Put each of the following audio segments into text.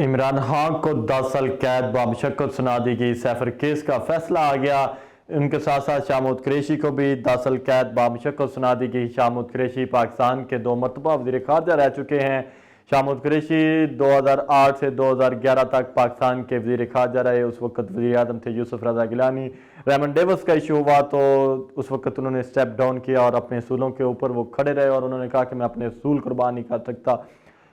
عمران خان کو 10 سال قید بامشقت سنا دی گئی۔ سیفر کیس کا فیصلہ آ گیا۔ ان کے ساتھ ساتھ شاہ محمود قریشی کو بھی 10 سال قید بامشقت سنا دی گئی۔ شاہ محمود قریشی پاکستان کے 2 مرتبہ وزیر خارجہ رہ چکے ہیں۔ شاہ محمود قریشی 2008 سے 2011 تک پاکستان کے وزیر خارجہ رہے۔ اس وقت وزیر اعظم تھے یوسف رضا گیلانی۔ ریمنڈ ڈیوس کا ایشو ہوا تو اس وقت انہوں نے سٹیپ ڈاؤن کیا اور اپنے اصولوں کے اوپر وہ کھڑے رہے، اور انہوں نے کہا کہ میں اپنے اصول قربان نہیں کر سکتا،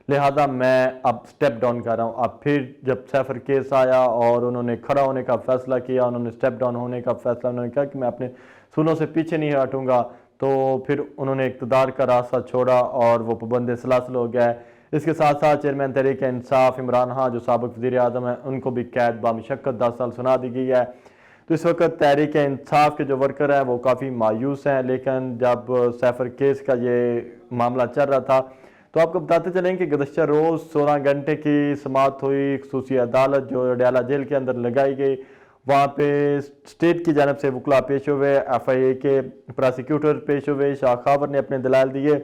لہذا میں اب سٹیپ ڈاؤن کر رہا ہوں۔ اب پھر جب سیفر کیس آیا اور انہوں نے کھڑا ہونے کا فیصلہ کیا، انہوں نے سٹیپ ڈاؤن ہونے کا فیصلہ، انہوں نے کہا کہ میں اپنے اصولوں سے پیچھے نہیں ہٹوں گا، تو پھر انہوں نے اقتدار کا راستہ چھوڑا اور وہ پابند سلاسل ہو گیا ہے۔ اس کے ساتھ ساتھ چیئرمین تحریک انصاف عمران خان جو سابق وزیر اعظم ہیں، ان کو بھی قید بامشقت 10 سال سنا دی گئی ہے۔ تو اس وقت تحریک انصاف کے جو ورکر ہیں وہ کافی مایوس ہیں، لیکن جب سیفر کیس کا یہ معاملہ چل رہا تھا تو آپ کو بتاتے چلیں کہ گزشتہ روز 16 گھنٹے کی سماعت ہوئی۔ خصوصی عدالت جو اڈیالہ جیل کے اندر لگائی گئی، وہاں پہ اسٹیٹ کی جانب سے وکلا پیش ہوئے، ایف آئی اے کے پراسیکیوٹر پیش ہوئے، شاہ خاور نے اپنے دلائل دیے۔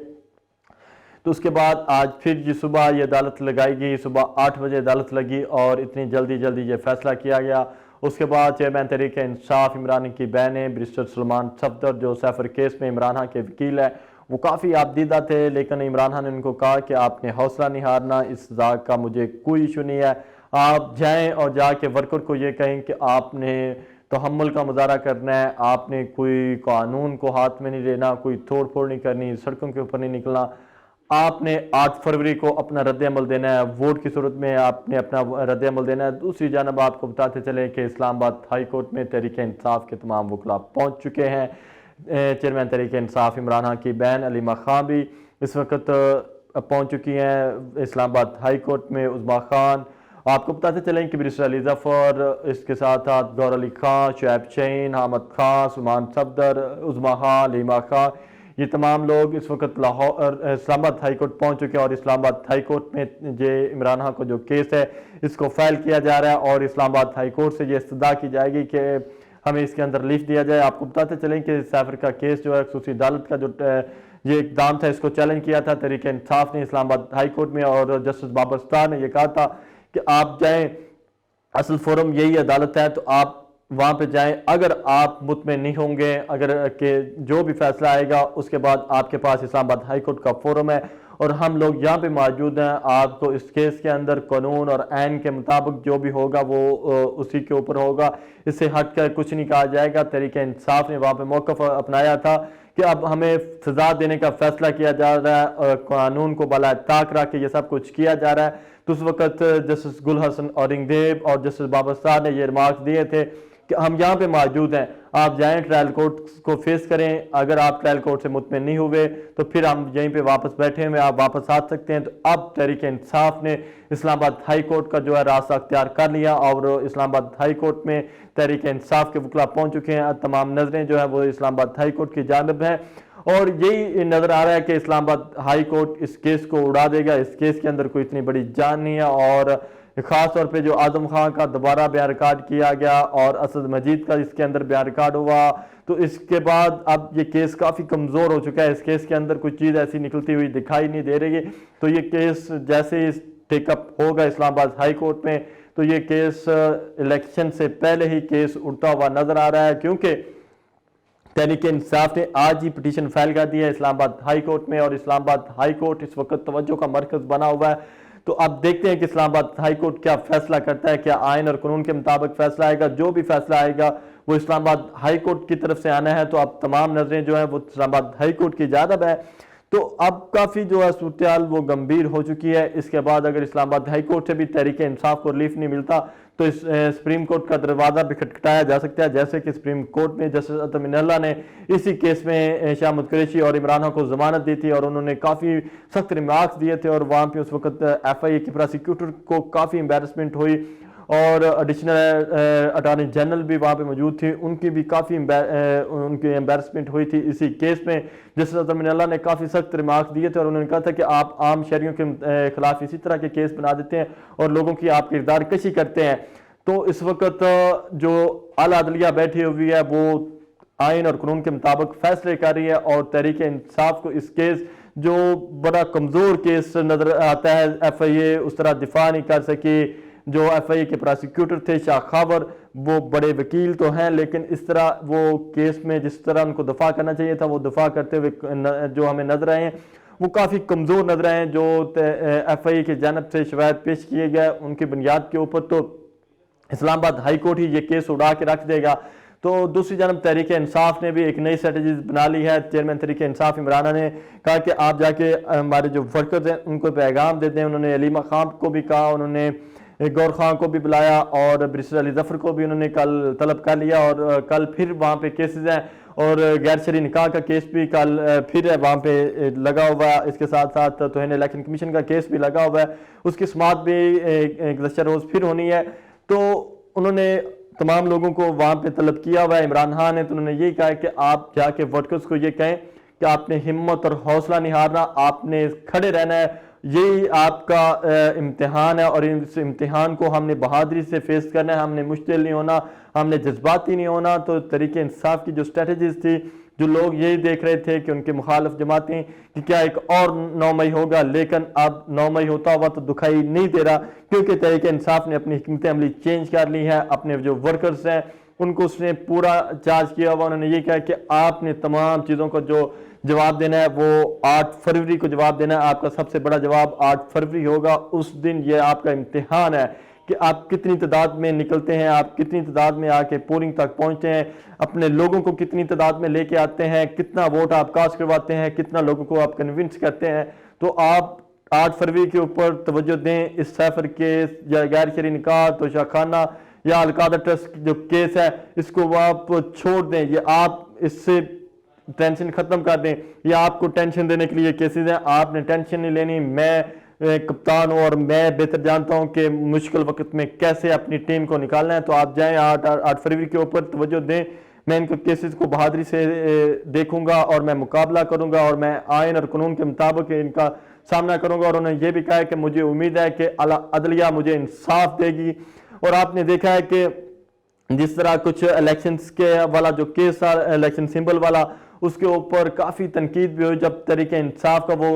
تو اس کے بعد آج پھر صبح یہ عدالت لگائی گئی، صبح 8 بجے عدالت لگی اور اتنی جلدی یہ فیصلہ کیا گیا۔ اس کے بعد چیئرمین تحریک انصاف عمران کی بہنیں بیرسٹر سلمان صفدر جو سیفر کیس میں عمران خان کے وکیل ہے، وہ کافی آبدیدہ تھے، لیکن عمران خان نے ان کو کہا کہ آپ نے حوصلہ نہیں ہارنا، اس سزا کا مجھے کوئی ایشو نہیں ہے، آپ جائیں اور جا کے ورکر کو یہ کہیں کہ آپ نے تحمل کا مظاہرہ کرنا ہے، آپ نے کوئی قانون کو ہاتھ میں نہیں لینا، کوئی توڑ پھوڑ نہیں کرنی، سڑکوں کے اوپر نہیں نکلنا، آپ نے 8 فروری کو اپنا رد عمل دینا ہے، ووٹ کی صورت میں آپ نے اپنا رد عمل دینا ہے۔ دوسری جانب آپ کو بتاتے چلیں کہ اسلام آباد ہائی کورٹ میں تحریک انصاف کے تمام وکلا پہنچ چکے ہیں۔ چیئرمین تحریک انصاف عمران خان کی بہن علیمہ خان بھی اس وقت پہنچ چکی ہیں اسلام آباد ہائی کورٹ میں۔ عظمیٰ خان، آپ کو بتاتے چلیں کہ بیرسٹر علی ظفر، اس کے ساتھ ساتھ گور علی خان، شعیب شہین، حامد خان، سلمان صفدر، عظمیٰ خان، علیمہ خان، یہ تمام لوگ اس وقت لاہور اسلام آباد ہائی کورٹ پہنچ چکے ہیں، اور اسلام آباد ہائی کورٹ میں یہ عمران خان کو جو کیس ہے اس کو فائل کیا جا رہا ہے، اور اسلام آباد ہائی کورٹ سے یہ استدعا کی جائے گی کہ ہمیں اس کے اندر ریلیف دیا جائے۔ آپ کو بتاتے چلیں کہ سیفر کا کیس جو ہے خصوصی عدالت کا جو یہ اقدام تھا، اس کو چیلنج کیا تھا تحریک انصاف نے اسلام آباد ہائی کورٹ میں، اور جسٹس بابر ستار نے یہ کہا تھا کہ آپ جائیں، اصل فورم یہی عدالت ہے، تو آپ وہاں پہ جائیں، اگر آپ مطمئن نہیں ہوں گے، اگر کہ جو بھی فیصلہ آئے گا اس کے بعد آپ کے پاس اسلام آباد ہائی کورٹ کا فورم ہے اور ہم لوگ یہاں پہ موجود ہیں، آپ کو اس کیس کے اندر قانون اور آئین کے مطابق جو بھی ہوگا وہ اسی کے اوپر ہوگا، اس سے ہٹ کر کچھ نہیں کہا جائے گا۔ تحریک انصاف نے وہاں پہ موقف اپنایا تھا کہ اب ہمیں سزا دینے کا فیصلہ کیا جا رہا ہے اور قانون کو بالائے طاق رکھ کے یہ سب کچھ کیا جا رہا ہے۔ تو اس وقت جسٹس گل حسن اورنگزیب اور جسٹس بابر ستار نے یہ ریمارکس دیے تھے کہ ہم یہاں پہ موجود ہیں، آپ جائیں ٹرائل کورٹ کو فیس کریں، اگر آپ ٹرائل کورٹ سے مطمئن نہیں ہوئے تو پھر ہم یہیں پہ واپس بیٹھے ہوئے، آپ واپس آ سکتے ہیں۔ تو اب تحریک انصاف نے اسلام آباد ہائی کورٹ کا جو ہے راستہ اختیار کر لیا، اور اسلام آباد ہائی کورٹ میں تحریک انصاف کے وکلا پہنچ چکے ہیں، تمام نظریں جو ہیں وہ اسلام آباد ہائی کورٹ کی جانب ہیں، اور یہی نظر آ رہا ہے کہ اسلام آباد ہائی کورٹ اس کیس کو اڑا دے گا۔ اس کیس کے اندر کوئی اتنی بڑی جان نہیں ہے، اور خاص طور پہ جو اعظم خان کا دوبارہ بیان ریکارڈ کیا گیا اور اسد مجید کا اس کے اندر بیان ریکارڈ ہوا، تو اس کے بعد اب یہ کیس کافی کمزور ہو چکا ہے، اس کیس کے اندر کوئی چیز ایسی نکلتی ہوئی دکھائی نہیں دے رہی ہے۔ تو یہ کیس جیسے ہی ٹیک اپ ہوگا اسلام آباد ہائی کورٹ میں، تو یہ کیس الیکشن سے پہلے ہی کیس اڑتا ہوا نظر آ رہا ہے، کیونکہ تحریک انصاف نے آج ہی پٹیشن فائل کر دی ہے اسلام آباد ہائی کورٹ میں، اور اسلام آباد ہائی کورٹ اس وقت توجہ کا مرکز بنا ہوا ہے۔ تو اب دیکھتے ہیں کہ اسلام آباد ہائی کورٹ کیا فیصلہ کرتا ہے، کیا آئین اور قانون کے مطابق فیصلہ آئے گا۔ جو بھی فیصلہ آئے گا وہ اسلام آباد ہائی کورٹ کی طرف سے آنا ہے، تو اب تمام نظریں جو ہیں وہ اسلام آباد ہائی کورٹ کی جانب ہے۔ تو اب کافی جو ہے صورتحال وہ گمبھیر ہو چکی ہے۔ اس کے بعد اگر اسلام آباد ہائی کورٹ سے بھی تحریک انصاف کو ریلیف نہیں ملتا تو سپریم کورٹ کا دروازہ بھی کھٹکھٹایا جا سکتا ہے، جیسے کہ سپریم کورٹ میں جسٹس اطہر اللہ نے اسی کیس میں شاہ محمود قریشی اور عمران خان کو ضمانت دی تھی، اور انہوں نے کافی سخت ریمارکس دیے تھے، اور وہاں پہ اس وقت ایف آئی اے کی پراسیکیوٹر کو کافی امبیرسمنٹ ہوئی، اور ایڈیشنل اٹارنی جنرل بھی وہاں پہ موجود تھی، ان کی بھی کافی ان کی امبیرسمنٹ ہوئی تھی اسی کیس میں۔ جسٹس اطہر اللہ نے کافی سخت ریمارکس دیے تھے، اور انہوں نے کہا تھا کہ آپ عام شہریوں کے خلاف اسی طرح کے کیس بنا دیتے ہیں اور لوگوں کی آپ کردار کشی کرتے ہیں۔ تو اس وقت جو اعلیٰ عدلیہ بیٹھی ہوئی ہے وہ آئین اور قانون کے مطابق فیصلے کر رہی ہے، اور تحریک انصاف کو اس کیس جو بڑا کمزور کیس نظر آتا ہے. ایف آئی اے اس طرح دفاع نہیں کر سکی. جو ایف آئی اے کے پراسیکیوٹر تھے شاہ خاور وہ بڑے وکیل تو ہیں لیکن اس طرح وہ کیس میں جس طرح ان کو دفاع کرنا چاہیے تھا وہ دفاع کرتے ہوئے جو ہمیں نظر آئے ہیں وہ کافی کمزور نظر آئے ہیں. جو ایف آئی اے کی جانب سے شواہد پیش کیے گئے ان کی بنیاد کے اوپر تو اسلام آباد ہائی کورٹ ہی یہ کیس اڑا کے رکھ دے گا. تو دوسری جانب تحریک انصاف نے بھی ایک نئی اسٹریٹجی بنا لی ہے. چیئرمین تحریک انصاف عمرانہ نے کہا کہ آپ جا کے ہمارے جو ورکرز ہیں ان کو پیغام دیتے ہیں. انہوں نے علیمہ خان کو بھی کہا, انہوں نے گور خان کو بھی بلایا اور بیرسٹر علی ظفر کو بھی انہوں نے کل طلب کر لیا اور کل پھر وہاں پہ کیسز ہیں اور غیر شرعی نکاح کا کیس بھی کل پھر وہاں پہ لگا ہوا ہے. اس کے ساتھ ساتھ توہین الیکشن کمیشن کا کیس بھی لگا ہوا ہے, اس کی سماعت بھی گزشتہ روز پھر ہونی ہے. تو انہوں نے تمام لوگوں کو وہاں پہ طلب کیا ہوا ہے. عمران خان نے تو انہوں نے یہی کہا کہ آپ جا کے ورکرز کو یہ کہیں کہ آپ نے ہمت اور حوصلہ نہیں ہارنا, آپ نے کھڑے رہنا ہے. یہی آپ کا امتحان ہے اور اس امتحان کو ہم نے بہادری سے فیس کرنا ہے. ہم نے مشتعل نہیں ہونا, ہم نے جذباتی نہیں ہونا. تو تحریک انصاف کی جو اسٹریٹجیز تھی, جو لوگ یہی دیکھ رہے تھے کہ ان کے مخالف جماعتیں کہ کیا ایک اور 9 مئی ہوگا, لیکن اب 9 مئی ہوتا ہوا تو دکھائی نہیں دے رہا کیونکہ تحریک انصاف نے اپنی حکمت عملی چینج کر لی ہے. اپنے جو ورکرز ہیں ان کو اس نے پورا چارج کیا ہوا. انہوں نے یہ کہا کہ آپ نے تمام چیزوں کو جو جواب دینا ہے وہ 8 فروری کو جواب دینا ہے. آپ کا سب سے بڑا جواب 8 فروری ہوگا. اس دن یہ آپ کا امتحان ہے کہ آپ کتنی تعداد میں نکلتے ہیں, آپ کتنی تعداد میں آ کے پولنگ تک پہنچتے ہیں, اپنے لوگوں کو کتنی تعداد میں لے کے آتے ہیں, کتنا ووٹ آپ کاسٹ کرواتے ہیں, کتنا لوگوں کو آپ کنونس کرتے ہیں. تو آپ 8 فروری کے اوپر توجہ دیں. اس سیفر کیس یا غیر شرعی نکاح تو شاخانہ یا القادہ ٹرسٹ جو کیس ہے اس کو آپ چھوڑ دیں. یہ آپ اس سے ٹینشن ختم کر دیں. یہ آپ کو ٹینشن دینے کے لیے کیسز ہیں, آپ نے ٹینشن نہیں لینی. میں کپتان ہوں اور میں بہتر جانتا ہوں کہ مشکل وقت میں کیسے اپنی ٹیم کو نکالنا ہے. تو آپ جائیں 8 فروری کے اوپر توجہ دیں. میں ان کے کیسز کو بہادری سے دیکھوں گا اور میں مقابلہ کروں گا اور میں آئین اور قانون کے مطابق ان کا سامنا کروں گا. اور انہوں نے یہ بھی کہا ہے کہ مجھے امید ہے کہ عدلیہ مجھے انصاف دے گی. اور آپ نے دیکھا ہے کہ جس طرح کچھ الیکشنز کے والا جو کیس تھا الیکشن سمبل والا, اس کے اوپر کافی تنقید بھی ہوئی جب تحریک انصاف کا وہ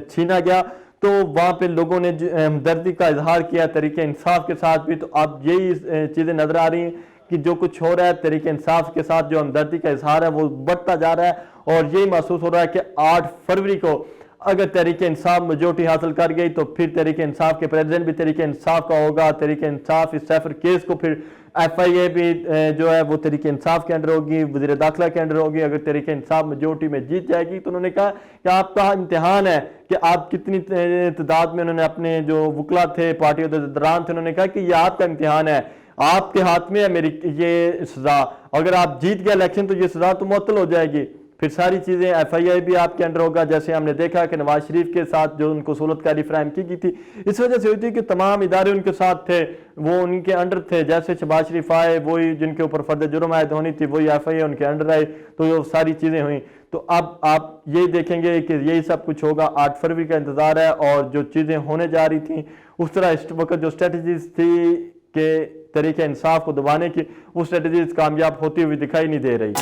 چھینا گیا. تو وہاں پہ لوگوں نے ہمدردی کا اظہار کیا تحریک انصاف کے ساتھ بھی. تو اب یہی چیزیں نظر آ رہی ہیں کہ جو کچھ ہو رہا ہے تحریک انصاف کے ساتھ جو ہمدردی کا اظہار ہے وہ بڑھتا جا رہا ہے. اور یہی محسوس ہو رہا ہے کہ 8 فروری کو اگر تحریک انصاف میجورٹی حاصل کر گئی تو پھر تحریک انصاف کے پریزیڈنٹ بھی تحریک انصاف کا ہوگا. تحریک انصاف اس سیفر کیس کو پھر ایف آئی اے بھی جو ہے وہ تحریک انصاف کے انڈر ہوگی, وزیر داخلہ کے انڈر ہوگی. اگر تحریک انصاف میجورٹی میں جیت جائے گی تو انہوں نے کہا کہ آپ کا امتحان ہے کہ آپ کتنی تعداد میں, انہوں نے اپنے جو وکلا تھے پارٹی عہدیداران تھے انہوں نے کہا کہ یہ آپ کا امتحان ہے, آپ کے ہاتھ میں ہے میری یہ سزا. اگر آپ جیت گئے الیکشن تو یہ سزا تو معطل ہو جائے گی. پھر ساری چیزیں ایف آئی اے بھی آپ کے انڈر ہوگا. جیسے ہم نے دیکھا کہ نواز شریف کے ساتھ جو ان کو سہولت کاری فراہم کی گئی تھی اس وجہ سے ہوئی تھی کہ تمام ادارے ان کے ساتھ تھے, وہ ان کے انڈر تھے. جیسے شہباز شریف آئے وہی جن کے اوپر فرد جرم عائد ہونی تھی وہی ایف آئی اے ان کے انڈر آئے, تو یہ ساری چیزیں ہوئیں. تو اب آپ یہی دیکھیں گے کہ یہی سب کچھ ہوگا. 8 فروری کا انتظار ہے اور جو چیزیں ہونے جا رہی تھیں اس طرح اس وقت جو اسٹریٹجیز تھی کہ تحریک انصاف کو دبانے کی وہ اسٹریٹجیز کامیاب ہوتی ہوئی دکھائی نہیں دے رہی.